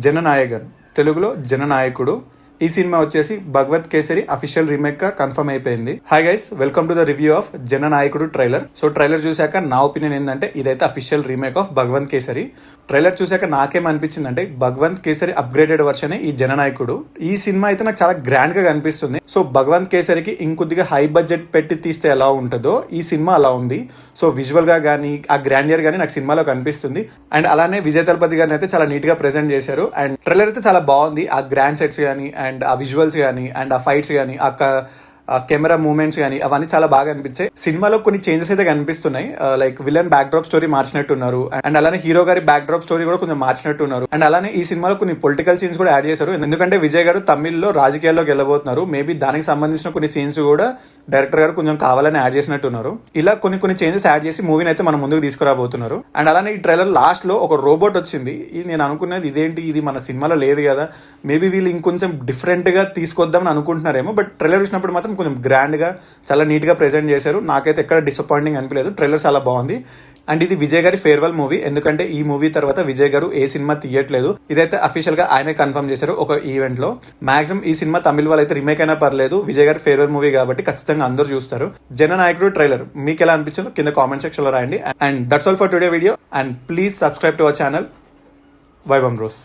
జననాయకన్, తెలుగులో జననాయకుడు. ఈ సినిమా వచ్చేసి భగవత్ కేసరి అఫీషియల్ రీమేక్ గా కన్ఫర్మ్ అయిపోయింది. Hi guys, welcome to the review of Jananayakudu trailer. So trailer చూశాక నా ఒపీనియన్ ఏంటంటే ఇదైతే official remake of Bhagavanth Kesari. Trailer చూశాక నాకేమనిపించింది అంటే భగవంత్ కేసరి అప్గ్రేడెడ్ వర్షన్ ఈ జననాయకుడు. ఈ సినిమా అయితే నాకు చాలా గ్రాండ్ గా కనిపిస్తుంది. సో భగవంత్ కేసరికి ఇంకొద్దిగా హై బడ్జెట్ పెట్టి తీస్తే ఎలా ఉంటుందో ఈ సినిమా అలా ఉంది. సో విజువల్ గా కానీ ఆ గ్రాండియర్ గానీ నాకు సినిమాలో కనిపిస్తుంది. అండ్ అలానే విజయ్ తలపతి గారిని అయితే చాలా నీట్ గా ప్రెజెంట్ చేశారు. అండ్ ట్రైలర్ అయితే చాలా బాగుంది. ఆ గ్రాండ్ సెట్స్ కానీ అండ్ ఆ విజువల్స్ కానీ అండ్ ఆ ఫైట్స్ కానీ ఆ కెమెరా మూవ్మెంట్స్ కానీ అవన్నీ చాలా బాగా అనిపించాయి. సినిమాలో కొన్ని చేంజెస్ అయితే కనిపిస్తున్నాయి. Like villain backdrop story మార్చినట్టున్నారు. అండ్ అలానే హీరో గారి బ్యాక్ డ్రాప్ స్టోరీ కూడా కొంచెం మార్చినట్టున్నారు. అండ్ అలానే ఈ సినిమాలో కొన్ని పొలిటికల్ సీన్స్ కూడా యాడ్ చేశారు. ఎందుకంటే విజయ్ గారు తమిళ్లో రాజకీయాల్లోకి వెళ్ళబోతున్నారు. మేబీ దానికి సంబంధించిన కొన్ని సీన్స్ కూడా డైరెక్టర్ గారు కొంచెం కావాలని యాడ్ చేసినట్టున్నారు. ఇలా కొన్ని చేంజెస్ యాడ్ చేసి మూవీని అయితే మనం ముందుకు తీసుకురాబోతున్నారు. అండ్ అలానే ఈ ట్రైలర్ లాస్ట్ లో ఒక రోబోట్ వచ్చింది. నేను అనుకున్నది ఇదేంటి, ఇది మన సినిమాలో లేదు కదా, మేబీ వీళ్ళు ఇంకొంచెం డిఫరెంట్ గా తీసుకొద్దామని అనుకుంటున్నారేమో. బట్ ట్రైలర్ చూసినప్పుడు మాత్రం కొంచెం గ్రాండ్ గా చాలా నీట్ గా ప్రెజెంట్ చేశారు. నాకైతే ఎక్కడ డిసప్పాయింటింగ్ అనిపించలేదు. ట్రైలర్ చాలా బాగుంది. అండ్ ఇది విజయ్ గారి ఫేర్వెల్ మూవీ. ఎందుకంటే ఈ మూవీ తర్వాత విజయ్ గారు ఏ సినిమా తీయట్లేదు. ఇదైతే అఫీషియల్ గా ఆయనే కన్ఫర్మ్ చేశారు ఒక ఈవెంట్ లో. మాక్సిమం ఈ సినిమా తమిళ వాళ్ళు అయితే రీమేక్ అయినా పర్లేదు, విజయ్ గారి ఫేర్వెల్ మూవీ కాబట్టి ఖచ్చితంగా అందరూ చూస్తారు. జననాయకుడు ట్రైలర్ మీకు ఎలా అనిపించిందో కింద కామెంట్ సెక్షన్ లో రాయండి. And that's all for today video. And please subscribe to our channel వైబమ్ రోస్.